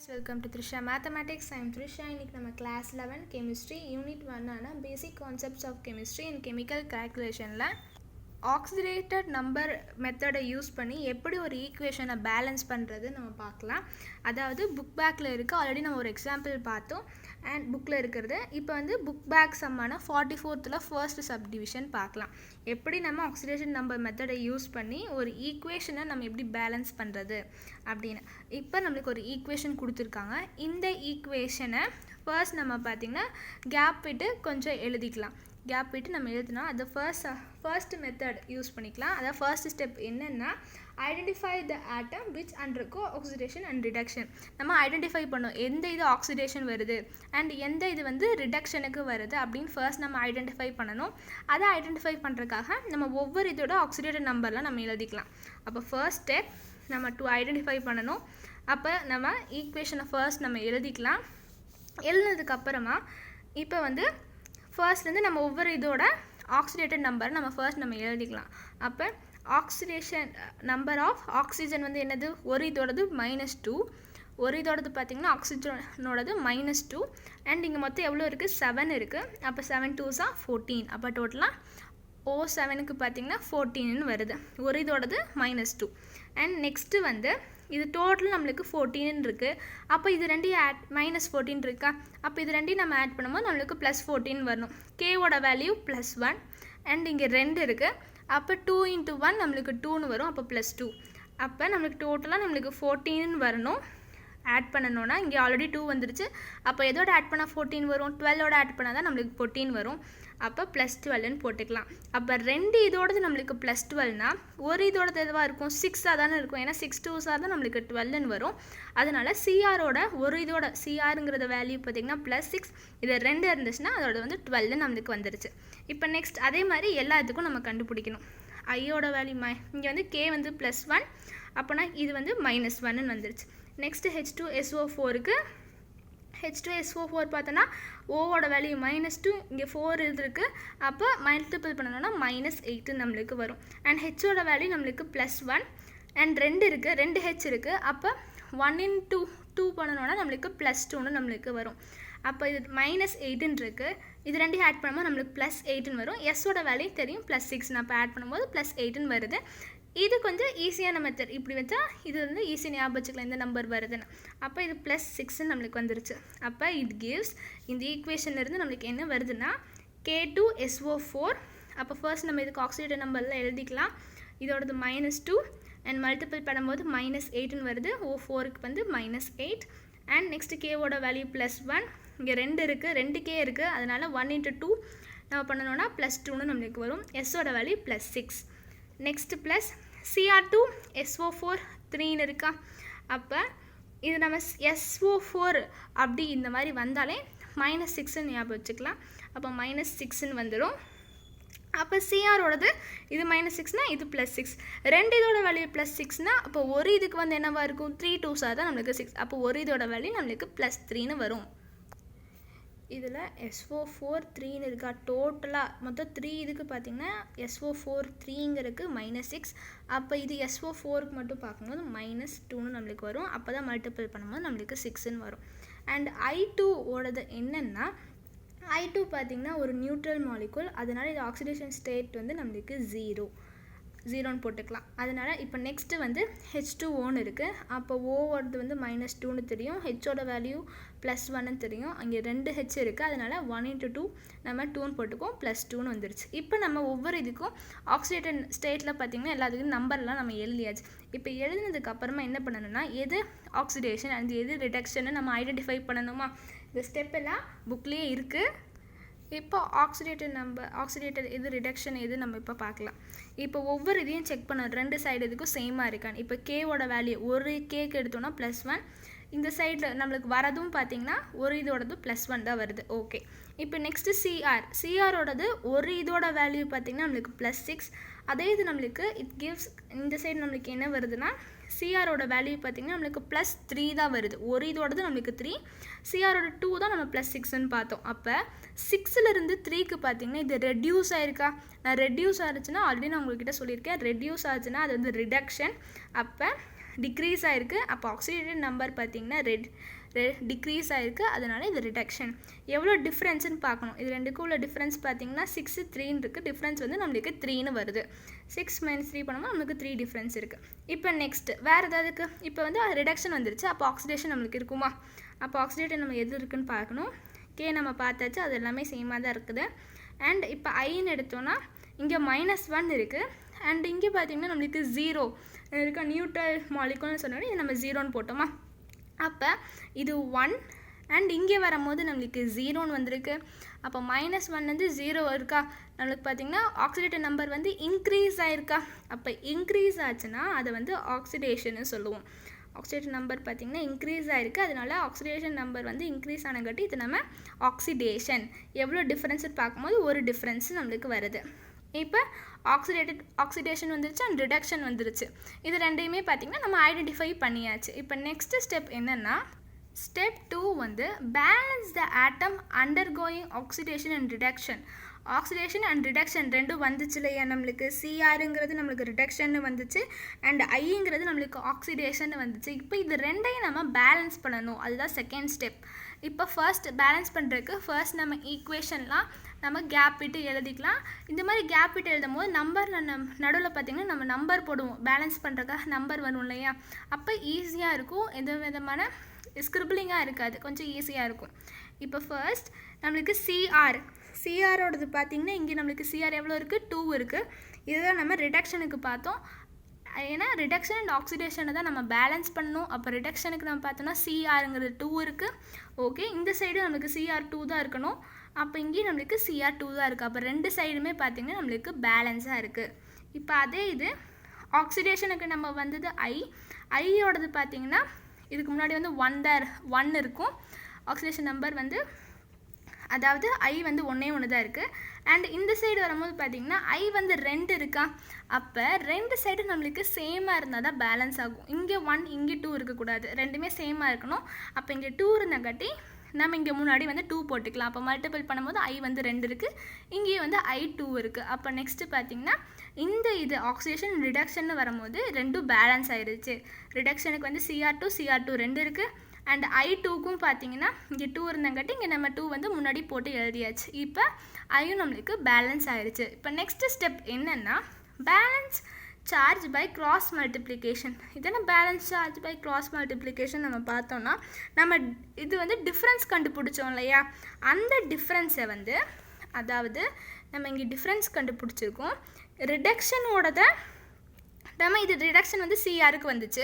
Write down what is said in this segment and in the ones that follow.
Welcome to Trisha Mathematics. I am Trisha. இன்னைக்கு நம்ம class 11 chemistry unit 1 ஆன basic concepts of chemistry and chemical calculationல oxidated number மெத்தடை use பண்ணி எப்படி ஒரு ஈக்குவேஷனை பேலன்ஸ் பண்ணுறது நம்ம பார்க்கலாம். அதாவது புக் பேக்கில் இருக்குது, ஆல்ரெடி நம்ம ஒரு எக்ஸாம்பிள் பார்த்தோம் அண்ட் புக்கில் இருக்கிறது. இப்போ வந்து புக் பேக் சம்மான 44th ஃபர்ஸ்ட் சப்டிவிஷன் பார்க்கலாம். எப்படி நம்ம ஆக்சிடேஷன் நம்பர் மெத்தடை யூஸ் பண்ணி ஒரு ஈக்குவேஷனை நம்ம எப்படி பேலன்ஸ் பண்ணுறது அப்படின்னு. இப்போ நம்மளுக்கு ஒரு ஈக்குவேஷன் கொடுத்துருக்காங்க. இந்த ஈக்குவேஷனை ஃபர்ஸ்ட் நம்ம பார்த்திங்கன்னா கேப் விட்டு கொஞ்சம் எழுதிக்கலாம். கேப் விட்டு நம்ம எழுதுனா அது ஃபர்ஸ்ட் மெத்தட் யூஸ் பண்ணிக்கலாம். அதாவது ஃபர்ஸ்ட் ஸ்டெப் என்னென்னா identify the atom which undergo oxidation and reduction. நம்ம ஐடென்டிஃபை பண்ணோம் எந்த இது ஆக்சிடேஷன் வருது அண்ட் எந்த இது வந்து ரிடக்ஷனுக்கு வருது அப்படின்னு ஃபர்ஸ்ட் நம்ம ஐடென்டிஃபை பண்ணணும். அதை ஐடென்டிஃபை பண்ணுறதுக்காக நம்ம ஒவ்வொரு இதோட ஆக்சிடேட்டட் நம்பர்லாம் நம்ம எழுதிக்கலாம். அப்போ ஃபர்ஸ்ட் ஸ்டெப் நம்ம ஐடென்டிஃபை பண்ணணும். அப்போ நம்ம ஈக்குவேஷனை ஃபர்ஸ்ட் நம்ம எழுதிக்கலாம். எழுதுனதுக்கப்புறமா இப்போ வந்து ஃபர்ஸ்ட்லேருந்து நம்ம ஒவ்வொரு இதோட ஆக்சிடேட்டட் நம்பர் நம்ம ஃபர்ஸ்ட் நம்ம எழுதிக்கலாம். அப்போ ஆக்சிடேஷன் நம்பர் ஆஃப் ஆக்சிஜன் வந்து என்னது, ஒரு இதோடது -2, ஒரு இதோடது பார்த்திங்கன்னா ஆக்சிஜனோடது -2 அண்ட் இங்கே மொத்தம் எவ்வளோ இருக்குது, 7 இருக்குது. அப்போ 7 2s 14. அப்போ டோட்டலாக O7க்கு பார்த்திங்கன்னா 14ன்னு வருது. ஒரு இதோடது -2 அண்ட் நெக்ஸ்ட்டு வந்து இது டோட்டல் நம்மளுக்கு 14 இருக்குது. அப்போ இது ரெண்டையும் -14 இருக்கா, அப்போ இது ரெண்டையும் நம்ம ஆட் பண்ணும்போது நம்மளுக்கு +14 வரணும். கேவோட வேல்யூ +1 அண்ட் இங்கே 2 இருக்குது. அப்போ 2 × 1 நம்மளுக்கு 2ன்னு வரும். அப்போ +2. அப்போ நம்மளுக்கு டோட்டலாக நம்மளுக்கு 14ன்னு வரணும். ஆட் பண்ணணுன்னா இங்கே ஆல்ரெடி 2 வந்துருச்சு. அப்போ எதோட ஆட் பண்ணால் 14 வரும், 12ஓட ஆட் பண்ணால் தான் நம்மளுக்கு 14 வரும். அப்போ +12ன்னு போட்டுக்கலாம். அப்போ ரெண்டு இதோடது நம்மளுக்கு +12னா ஒரு இதோடது எதுவாக இருக்கும், 6 தானே இருக்கும். ஏன்னா 6 2s தான் நம்மளுக்கு 12ன்னு வரும். அதனால் சிஆரோட ஒரு இதோட சிஆருங்கிறத வேல்யூ பார்த்திங்கன்னா +6, இது 2 இருந்துச்சுன்னா அதோட வந்து 12 நம்மளுக்கு வந்துருச்சு. இப்போ நெக்ஸ்ட் அதே மாதிரி எல்லா இதுக்கும் நம்ம கண்டுபிடிக்கணும். ஐயோட வேல்யூ இங்கே வந்து கே வந்து +1, அப்போனா இது வந்து -1ன்னு வந்துருச்சு. நெக்ஸ்ட்டு H2SO4க்கு H2SO4 பார்த்தோன்னா ஓவோட வேல்யூ -2, இங்கே 4 இருக்குது. அப்போ மல்டிபிள் பண்ணணும்னா -8 நம்மளுக்கு வரும். அண்ட் ஹெச்சோட வேல்யூ நம்மளுக்கு +1 அண்ட் 2 இருக்குது, 2 ஹெச் இருக்குது. அப்போ 1 × 2 பண்ணணும்னா நம்மளுக்கு +2ன்னு நம்மளுக்கு வரும். அப்போ இது -8ன்னு இருக்குது. இது ரெண்டையும் ஆட் பண்ணும்போது நம்மளுக்கு +8ன்னு வரும். எஸ்ஸோட வேல்யூ தெரியும் +6, நான் இப்போ ஆட் பண்ணும்போது +8ன்னு வருது. இது கொஞ்சம் ஈஸியான மெத்தட். இப்படி வச்சா இது வந்து ஈஸியாக ஞாபகம் வச்சுக்கலாம் இந்த நம்பர் வருதுன்னு. அப்போ இது +6ன்னு நம்மளுக்கு வந்துருச்சு. அப்போ இட் கிவ்ஸ் இந்த ஈக்குவேஷன்லேருந்து நம்மளுக்கு என்ன வருதுன்னா K2SO4. அப்போ ஃபர்ஸ்ட் நம்ம இதுக்கு ஆக்சிடேட்டட் நம்பரில் எழுதிக்கலாம். இதோடது -2 அண்ட் மல்டிபிள் பண்ணும்போது -8ன்னு வருது. O4க்கு வந்து -8 அண்ட் நெக்ஸ்ட்டு கேவோட வேல்யூ +1, இங்கே 2 இருக்குது, 2K இருக்குது. அதனால் 1 × 2 நம்ம பண்ணணும்னா +2ன்னு நம்மளுக்கு வரும். எஸ்ஸோட வேல்யூ +6. நெக்ஸ்ட்டு ப்ளஸ் Cr2SO4 3ன்னு இருக்கா. அப்போ இது நம்ம SO4 அப்படி இந்த மாதிரி வந்தாலே -6ன்னு ஞாபகம் வச்சுக்கலாம். அப்போ -6ன்னு வந்துடும். அப்போ சிஆரோடது இது -6னா இது +6, ரெண்டு இதோட வேல்யூ +6னா அப்போ ஒரு இதுக்கு வந்து என்னவா இருக்கும், 3 2s தான் நம்மளுக்கு 6. அப்போ ஒரு இதோட வேல்யூ நம்மளுக்கு +3ன்னு வரும். இதில் SO4 3ன்னு இருக்கா. டோட்டலாக மொத்தம் 3 இதுக்கு பார்த்திங்கன்னா SO4 3ங்கிறதுக்கு -6. அப்போ இது SO4க்கு மட்டும் பார்க்கும்போது -2ன்னு நம்மளுக்கு வரும். அப்போ தான் மல்டிபிள் பண்ணும்போது நம்மளுக்கு 6ன்னு வரும். அண்ட் I2 ஓடது என்னென்னா I2 பார்த்திங்கன்னா ஒரு நியூட்ரல் மாலிகுல். அதனால் இது ஆக்சிடேஷன் ஸ்டேட் வந்து நம்மளுக்கு 0ன்னு போட்டுக்கலாம். அதனால் இப்போ நெக்ஸ்ட்டு வந்து H2Oன்னு இருக்குது. அப்போ ஓவோடது வந்து -2ன்னு தெரியும், ஹெச்சோட வேல்யூ +1ன்னு தெரியும். அங்கே 2 ஹெச் இருக்குது. அதனால் 1 × 2 நம்ம 2ன்னு போட்டுக்கோம், +2ன்னு வந்துருச்சு. இப்போ நம்ம ஒவ்வொரு இதுக்கும் ஆக்சிடேட்டட் ஸ்டேட்டில் பார்த்திங்கன்னா எல்லாத்துக்கும் நம்பர்லாம் நம்ம எழுதியாச்சு. இப்போ எழுதினதுக்கு அப்புறமா என்ன பண்ணணும்னா எது ஆக்சிடேஷன் அண்ட் எது ரிடக்ஷன்னு நம்ம ஐடென்டிஃபை பண்ணணுமா. இந்த ஸ்டெப் எல்லாம் புக்லேயே இருக்குது. இப்போ ஆக்சிடேட்டட் எது ரிடக்ஷன் எது நம்ம இப்போ பார்க்கலாம். இப்போ ஒவ்வொரு இதையும் செக் பண்ணணும், ரெண்டு சைடு இதுக்கும் சேமாக இருக்கான்னு. இப்போ கேவோட வேல்யூ ஒரு கேக்கு எடுத்தோன்னா +1, இந்த சைடில் நம்மளுக்கு வரதும் பார்த்திங்கன்னா ஒரு இதோடது +1 தான் வருது. ஓகே. இப்போ நெக்ஸ்ட்டு சிஆரோடது ஒரு இதோட வேல்யூ பார்த்திங்கன்னா நம்மளுக்கு +6. அதே இது நம்மளுக்கு இட் கிவ்ஸ் இந்த சைடு நம்மளுக்கு என்ன வருதுன்னா சிஆரோட வேல்யூ பார்த்திங்கன்னா நம்மளுக்கு +3 தான் வருது. ஒரு இதோடது நம்மளுக்கு 3, சிஆரோட 2 தான் நம்ம +6ன்னு பார்த்தோம். அப்போ 6லேருந்து 3க்கு பார்த்திங்கன்னா இது ரெடியூஸ் ஆகிருக்கா. நான் ரெடியூஸ் ஆகிடுச்சுன்னா ஆல்ரெடி நான் உங்கள்கிட்ட சொல்லியிருக்கேன், ரெடியூஸ் ஆச்சுன்னா அது வந்து ரிடக்ஷன். அப்போ டிக்ரீஸ் ஆகிருக்கு. அப்போ ஆக்சிடேட்டட் நம்பர் பார்த்திங்கன்னா டிக்ரீஸ் ஆகிருக்கு, அதனால் இது ரிடக்ஷன். எவ்வளோ டிஃப்ரென்ஸுன்னு பார்க்கணும். இது ரெண்டுக்கும் உள்ள டிஃப்ரென்ஸ் பார்த்திங்கன்னா 6 3 இருக்குது. டிஃப்ரென்ஸ் வந்து நம்மளுக்கு 3ன்னு வருது. 6 - 3 பண்ணும்போது நம்மளுக்கு 3 டிஃப்ரென்ஸ் இருக்குது. இப்போ நெக்ஸ்ட்டு வேறு ஏதாவதுக்கு இப்போ வந்து ரிடக்ஷன் வந்துருச்சு. அப்போ ஆக்சிடேஷன் நம்மளுக்கு இருக்குமா? அப்போ ஆக்சிடேட்டர் நம்ம எது இருக்குதுன்னு பார்க்கணும். கே நம்ம பார்த்தாச்சு, அது எல்லாமே சேமாக தான் இருக்குது. அண்ட் இப்போ ஐன்னு எடுத்தோன்னா இங்கே -1 இருக்குது. அண்ட் இங்கே பார்த்திங்கன்னா நம்மளுக்கு 0 இருக்க நியூட்ரல் மாலிகுல்னு சொன்னோன்னே இது நம்ம 0ன்னு போட்டோமா? அப்போ இது 1 அண்ட் இங்கே வரும்போது நம்மளுக்கு 0ன்னு வந்திருக்கு. அப்போ -1 வந்து 0 இருக்கா? நம்மளுக்கு பார்த்திங்கன்னா ஆக்சிடேட்டட் நம்பர் வந்து இன்க்ரீஸ் ஆகிருக்கா? அப்போ இன்க்ரீஸ் ஆச்சுன்னா அதை வந்து ஆக்சிடேஷன்னு சொல்லுவோம். ஆக்சிடேஷன் நம்பர் பார்த்திங்கன்னா இன்க்ரீஸ் ஆகிருக்கு, அதனால ஆக்சிடேஷன் நம்பர் வந்து இன்க்ரீஸ் ஆனங்காட்டி இது நம்ம ஆக்சிடேஷன். எவ்வளோ டிஃப்ரென்ஸ் பார்க்கும்போது ஒரு டிஃப்ரென்ஸ் நம்மளுக்கு வருது. இப்போ ஆக்சிடேஷன் வந்துருச்சு அண்ட் ரிடக்ஷன் வந்துருச்சு. இது ரெண்டையுமே பார்த்திங்கன்னா நம்ம ஐடென்டிஃபை பண்ணியாச்சு. இப்போ நெக்ஸ்ட் ஸ்டெப் என்னென்னா, ஸ்டெப் 2 வந்து balance the atom undergoing oxidation and reduction. Oxidation and reduction ரெண்டும் வந்துச்சு இல்லையா? நம்மளுக்கு சிஆருங்கிறது நம்மளுக்கு ரிடக்ஷன் வந்துச்சு அண்ட் ஐங்கிறது நம்மளுக்கு ஆக்சிடேஷன் வந்துச்சு. இப்போ இது ரெண்டையும் நம்ம பேலன்ஸ் பண்ணணும், அதுதான் செகண்ட் ஸ்டெப். இப்போ ஃபர்ஸ்ட் பேலன்ஸ் பண்ணுறதுக்கு ஃபர்ஸ்ட் நம்ம ஈக்குவேஷன்லாம் நம்ம கேப் விட்டு எழுதிக்கலாம். இந்த மாதிரி கேப் விட்டு எழுதும் போது நம்பர் நடுவில் பார்த்திங்கன்னா நம்ம நம்பர் போடுவோம். பேலன்ஸ் பண்ணுறதுக்காக நம்பர் வரும் இல்லையா? அப்போ ஈஸியாக இருக்கும், எந்த விதமான ஸ்கிரிபிளிங்காக இருக்காது, கொஞ்சம் ஈஸியாக இருக்கும். இப்போ ஃபர்ஸ்ட் நம்மளுக்கு சிஆரோடது பார்த்திங்கன்னா இங்கே நம்மளுக்கு சிஆர் எவ்வளோ இருக்குது? 2 இருக்குது. இதுதான் நம்ம ரிடக்ஷனுக்கு பார்த்தோம். ஏன்னா ரிடக்ஷன் அண்ட் ஆக்சிடேஷனை தான் நம்ம பேலன்ஸ் பண்ணணும். அப்போ ரிடக்ஷனுக்கு நம்ம பார்த்தோம்னா சிஆருங்கிறது 2 இருக்குது. ஓகே, இந்த சைடு நம்மளுக்கு CR2 தான் இருக்கணும். அப்போ இங்கேயும் நம்மளுக்கு CR2 தான் இருக்குது. அப்போ ரெண்டு சைடுமே பார்த்திங்கன்னா நம்மளுக்கு பேலன்ஸாக இருக்குது. இப்போ அதே இது ஆக்சிடேஷனுக்கு நம்ம வந்தது ஐயோடது பார்த்திங்கன்னா இதுக்கு முன்னாடி வந்து 1 இருக்கும். ஆக்சிடேஷன் நம்பர் வந்து அதாவது ஐ வந்து 1 தான் இருக்குது. அண்ட் இந்த சைடு வரும்போது பார்த்திங்கன்னா ஐ வந்து 2 இருக்கா? அப்போ ரெண்டு சைடு நம்மளுக்கு சேமாக இருந்தால் தான் பேலன்ஸ் ஆகும். இங்கே 1 இங்கே 2 இருக்கக்கூடாது, ரெண்டுமே சேமாக இருக்கணும். அப்போ இங்கே 2 இருந்தங்காட்டி நம்ம இங்கே முன்னாடி வந்து 2 போட்டுக்கலாம். அப்போ மல்டிபிள் பண்ணும்போது ஐ வந்து 2 இருக்குது, இங்கேயும் வந்து ஐ 2 இருக்குது. அப்போ நெக்ஸ்ட்டு பார்த்திங்கன்னா இந்த இது ஆக்சிடேஷன் ரிடக்ஷன் வரும்போது ரெண்டும் பேலன்ஸ் ஆயிடுச்சு. ரிடக்ஷனுக்கு வந்து CR2 2 இருக்குது. அண்ட் I2க்கும் பார்த்தீங்கன்னா இங்கே 2 இருந்தங்காட்டி இங்கே நம்ம 2 வந்து முன்னாடி போட்டு எழுதியாச்சு. இப்போ ஐயும் நம்மளுக்கு பேலன்ஸ் ஆயிடுச்சு. இப்போ நெக்ஸ்ட் ஸ்டெப் என்னென்னா balance charge by cross multiplication. இதெல்லாம் balance charge by cross multiplication நம்ம பார்த்தோம்னா நம்ம இது வந்து டிஃப்ரென்ஸ் கண்டுபிடிச்சோம் இல்லையா? அந்த டிஃப்ரென்ஸை வந்து அதாவது நம்ம இங்கே டிஃப்ரென்ஸ் கண்டுபிடிச்சிருக்கோம். ரிடக்ஷனோடத நம்ம இது ரிடக்ஷன் வந்து சிஆருக்கு வந்துச்சு.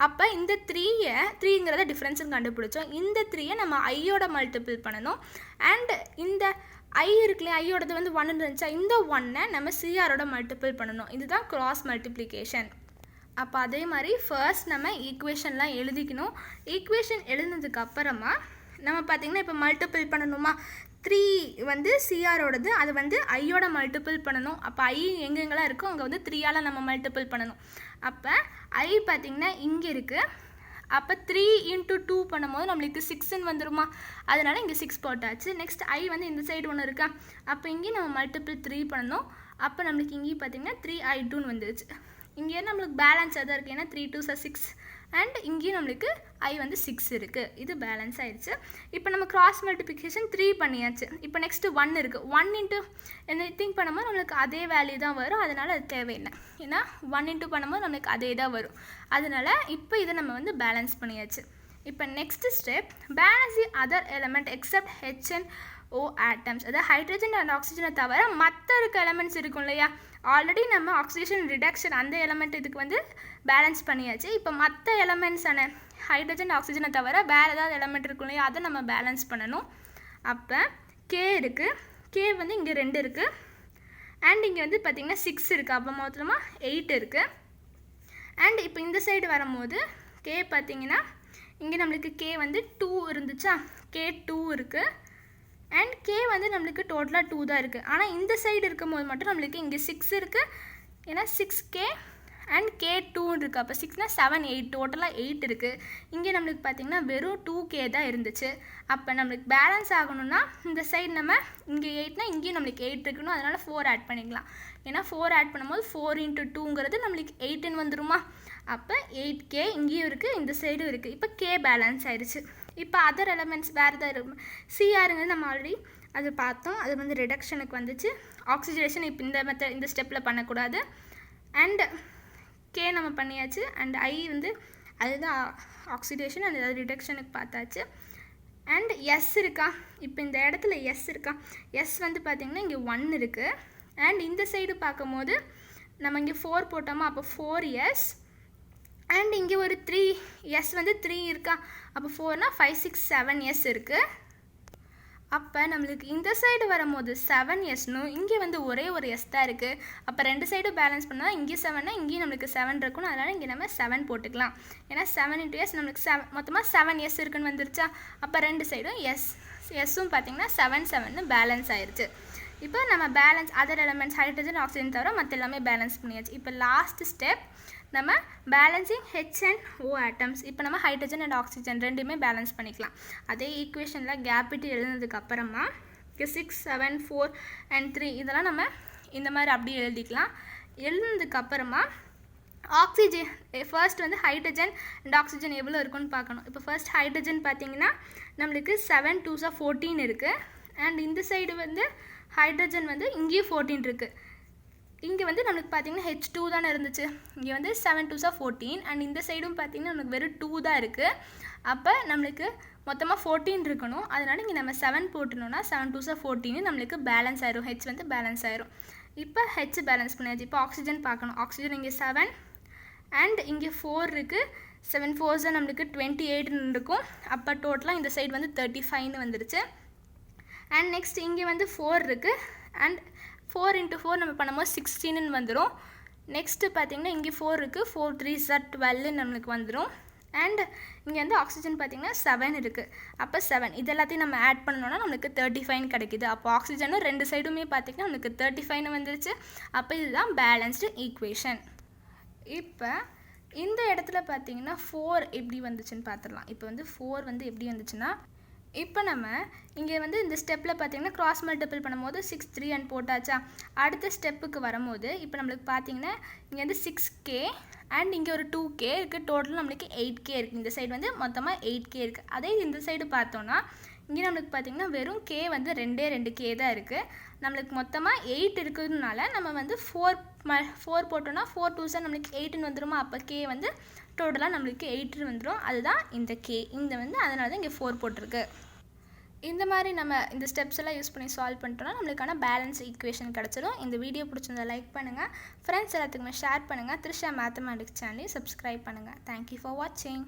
அப்போ இந்த 3ங்கிறத டிஃப்ரென்ஸுன்னு கண்டுபிடிச்சோம். இந்த 3யை நம்ம ஐயோட மல்டிபிள் பண்ணணும். அண்ட் இந்த ஐ இருக்குல்லையே, ஐயோடது வந்து 1 இருந்துச்சா, இந்த 1ஐ நம்ம சிஆரோட மல்டிபிள் பண்ணணும். இதுதான் கிராஸ் மல்டிப்ளிகேஷன். அப்போ அதே மாதிரி ஃபர்ஸ்ட் நம்ம ஈக்குவேஷன்லாம் எழுதிக்கணும். ஈக்குவேஷன் எழுதினதுக்கு அப்புறமா நம்ம பார்த்திங்கன்னா இப்போ மல்டிபிள் பண்ணணுமா, 3 வந்து சிஆரோடது, அது வந்து ஐயோட மல்டிபிள் பண்ணணும். அப்போ ஐ எங்கெங்கெல்லாம் இருக்கோ அங்கே வந்து 3ஆல் நம்ம மல்டிபிள் பண்ணணும். அப்போ ஐ பார்த்திங்கன்னா இங்கே இருக்குது. அப்போ 3 × 2 பண்ணும்போது நம்மளுக்கு 6ன்னு வந்துடுமா, அதனால் இங்கே 6 போட்டாச்சு. நெக்ஸ்ட் ஐ வந்து இந்த சைடு ஒன்று இருக்கா, அப்போ இங்கேயும் நம்ம மல்டிபிள் 3 பண்ணணும். அப்போ நம்மளுக்கு இங்கேயும் பார்த்திங்கன்னா 3I2ன்னு வந்துடுச்சு. இங்கே நம்மளுக்கு பேலன்ஸ் எதாவது இருக்குது, ஏன்னா 3 2 6 அண்ட் இங்கேயும் நம்மளுக்கு ஐ வந்து 6 இருக்குது. இது பேலன்ஸ் ஆகிடுச்சு. இப்போ நம்ம கிராஸ் மல்டிப்ளிகேஷன் 3 பண்ணியாச்சு. இப்போ நெக்ஸ்ட்டு 1 இருக்குது. 1 × anything பண்ணும்போது நம்மளுக்கு அதே வேல்யூ தான் வரும், அதனால் அது தேவையில்லை. ஏன்னா 1 × பண்ணும்போது நம்மளுக்கு அதே தான் வரும். அதனால் இப்போ இதை நம்ம வந்து பேலன்ஸ் பண்ணியாச்சு. இப்போ next step balance the other element accept HNO atoms. அதாவது ஹைட்ரஜன் அண்ட் ஆக்சிஜனை தவிர மற்ற இருக்க எலமெண்ட்ஸ் இருக்கும் இல்லையா? ஆல்ரெடி நம்ம ஆக்சிடேஷன் ரிடக்ஷன் அந்த எலமெண்ட் இதுக்கு வந்து பேலன்ஸ் பண்ணியாச்சு. இப்போ மற்ற எலமெண்ட்ஸான ஹைட்ரஜன் ஆக்சிஜனை தவிர வேறு ஏதாவது எலமெண்ட் இருக்கும் இல்லையா, அதை நம்ம பேலன்ஸ் பண்ணணும். அப்போ கே இருக்குது. கே வந்து இங்கே 2 இருக்குது. அண்ட் இங்கே வந்து பார்த்திங்கன்னா 6 இருக்குது. அப்போ மொத்தமாக 8 இருக்குது. அண்ட் இப்போ இந்த சைடு வரும்போது கே பார்த்திங்கன்னா இங்கே நம்மளுக்கு கே வந்து 2 இருந்துச்சா, கே 2 இருக்குது. அண்ட் கே வந்து நம்மளுக்கு டோட்டலாக 2 தான் இருக்குது. ஆனால் இந்த சைடு இருக்கும்போது மட்டும் நம்மளுக்கு இங்கே 6 இருக்குது. ஏன்னா 6K அண்ட் K2 இருக்குது. அப்போ 6 × 7 8, டோட்டலாக 8 இருக்குது. இங்கே நம்மளுக்கு பார்த்திங்கன்னா வெறும் 2K தான் இருந்துச்சு. அப்போ நம்மளுக்கு பேலன்ஸ் ஆகணும்னா இந்த சைடு நம்ம இங்கே 8னா இங்கேயும் நம்மளுக்கு 8 இருக்கணும், அதனால் 4 ஆட் பண்ணிக்கலாம். ஏன்னா 4 ஆட் பண்ணும்போது 4 × 2ங்கிறது நம்மளுக்கு 8ன்னு வந்துருமா, அப்போ 8k இங்கேயும் இருக்குது, இந்த சைடும் இருக்குது. இப்போ k பேலன்ஸ் ஆயிடுச்சு. இப்போ அதர் எலமெண்ட்ஸ் வேறு ஏதாவது சிஆருங்கிறது நம்ம ஆல்ரெடி அது பார்த்தோம். அது வந்து ரிடக்ஷனுக்கு வந்துச்சு. ஆக்சிஜனேஷன் இப்போ இந்த ஸ்டெப்பில் பண்ணக்கூடாது. அண்ட் கே நம்ம பண்ணியாச்சு. அண்ட் ஐ வந்து அதுதான் ஆக்சிடேஷன் அண்ட் அது ரிடக்ஷனுக்கு பார்த்தாச்சு. அண்ட் எஸ் இருக்கா, இப்போ இந்த இடத்துல எஸ் இருக்கா, எஸ் வந்து பார்த்திங்கன்னா இங்கே 1 இருக்குது. அண்ட் இந்த சைடு பார்க்கும்போது நம்ம இங்கே 4 போட்டோமா, அப்போ 4s. அண்ட் இங்கே ஒரு 3s வந்து 3 இருக்கா, அப்போ 4னா 5 6 7s இருக்குது. அப்போ நம்மளுக்கு இந்த சைடு வரும்போது 7sனும் இங்கே வந்து ஒரே ஒரு எஸ் தான் இருக்குது. அப்போ ரெண்டு சைடு பேலன்ஸ் பண்ணால் இங்கே 7னா இங்கேயும் நம்மளுக்கு 7 இருக்கணும். அதனால் இங்கே நம்ம 7 போட்டுக்கலாம். ஏன்னா 7 × s நம்மளுக்கு மொத்தமாக 7s இருக்குன்னு வந்துருச்சா. அப்போ ரெண்டு சைடும் எஸ்ஸும் பார்த்திங்கன்னா 7 7னு பேலன்ஸ் ஆயிடுச்சு. இப்போ நம்ம balance other elements hydrogen oxygen தவிர மற்ற எல்லாமே பேலன்ஸ் பண்ணியாச்சு. இப்போ லாஸ்ட் ஸ்டெப் நம்ம balancing H and O atoms. இப்போ நம்ம ஹைட்ரஜன் அண்ட் ஆக்சிஜன் ரெண்டுமே பேலன்ஸ் பண்ணிக்கலாம். அதே ஈக்குவேஷனில் கேப் விட்டு எழுதுனதுக்கப்புறமா 6 7 4 and 3 இதெல்லாம் நம்ம இந்த மாதிரி அப்படியே எழுதிக்கலாம். எழுதுனதுக்கப்புறமா ஆக்சிஜன் ஃபர்ஸ்ட் வந்து ஹைட்ரஜன் அண்ட் ஆக்சிஜன் எவ்வளோ இருக்குன்னு பார்க்கணும். இப்போ ஃபர்ஸ்ட் ஹைட்ரஜன் பார்த்திங்கன்னா நம்மளுக்கு 7 2s 14 இருக்குது. அண்ட் இந்த சைடு வந்து ஹைட்ரஜன் வந்து இங்கேயும் 14 இருக்குது. இங்கே வந்து நம்மளுக்கு பார்த்திங்கன்னா H2 தானே இருந்துச்சு. இங்கே வந்து 7 2s 14 அண்ட் இந்த சைடும் பார்த்திங்கன்னா நம்மளுக்கு வெறும் 2 தான் இருக்குது. அப்போ நம்மளுக்கு மொத்தமாக 14 இருக்கணும். அதனால் இங்கே நம்ம 7 போட்டுனோன்னா 7 2s 14 நம்மளுக்கு பேலன்ஸ் ஆயிரும். H வந்து பேலன்ஸ் ஆயிரும். இப்போ H பேலன்ஸ் பண்ணியாச்சு. இப்போ ஆக்சிஜன் பார்க்கணும். ஆக்சிஜன் இங்கே 7 அண்ட் இங்கே 4 இருக்குது. 7 4s நம்மளுக்கு 28 இருக்கும். அப்போ டோட்டலாக இந்த சைடு வந்து 35 வந்துருச்சு. அண்ட் நெக்ஸ்ட் இங்கே வந்து 4 இருக்குது. அண்ட் 4 × 4 நம்ம பண்ணும்போது 16ன்னு வந்துடும். நெக்ஸ்ட்டு பார்த்திங்கன்னா இங்கே 4 இருக்குது. 4 3s 12 நம்மளுக்கு வந்துடும். அண்ட் இங்கே வந்து ஆக்சிஜன் பார்த்திங்கன்னா 7 இருக்குது. அப்போ 7 இது எல்லாத்தையும் நம்ம ஆட் பண்ணோன்னா நம்மளுக்கு 35 கிடைக்குது. அப்போ ஆக்சிஜனும் ரெண்டு சைடுமே பார்த்திங்கன்னா நம்மளுக்கு 35 வந்துருச்சு. அப்போ இதுதான் பேலன்ஸ்டு ஈக்குவேஷன். இப்போ இந்த இடத்துல பார்த்திங்கன்னா 4 எப்படி வந்துச்சுன்னு பார்த்துடலாம். இப்போ வந்து 4 வந்து எப்படி வந்துச்சுன்னா, இப்போ நம்ம இங்கே வந்து இந்த ஸ்டெப்பில் பார்த்திங்கன்னா கிராஸ் மல்டிபிள் பண்ணும்போது 6 3 and போட்டாச்சா. அடுத்த ஸ்டெப்புக்கு வரும்போது இப்போ நம்மளுக்கு பார்த்திங்கன்னா இங்கே வந்து 6k அண்ட் இங்கே ஒரு 2k இருக்குது. டோட்டல் நம்மளுக்கு 8k இருக்குது. இந்த சைடு வந்து மொத்தமாக 8k இருக்குது. அதே இந்த சைடு பார்த்தோன்னா இங்கே நம்மளுக்கு பார்த்திங்கன்னா வெறும் k வந்து 2k தான் இருக்குது. நம்மளுக்கு மொத்தமாக 8 இருக்கிறதுனால நம்ம வந்து 4 போட்டோன்னா 4 2s நம்மளுக்கு 8ன்னு வந்துடுமா. அப்போ k வந்து டோட்டலாக நம்மளுக்கு 8 வந்துடும். அதுதான் இந்த k. இந்த வந்து அதனால தான் இங்கே 4 போட்டிருக்கு. இந்த மாதிரி நம்ம இந்த ஸ்டெப்ஸ் எல்லாம் யூஸ் பண்ணி சால்வ் பண்ணிட்டோம்னா நம்மளுக்கான பேலன்ஸ் ஈக்குவேஷன் கிடச்சிடும். இந்த வீடியோ பிடிச்சிருந்தா லைக் பண்ணுங்கள், ஃப்ரெண்ட்ஸ் எல்லாத்துக்குமே ஷேர் பண்ணுங்கள். த்ரிஷா மேத்தமேட்டிக்ஸ் சேனலையும் சப்ஸ்கிரைப் பண்ணுங்கள். தேங்க்யூ ஃபார் வாட்சிங்.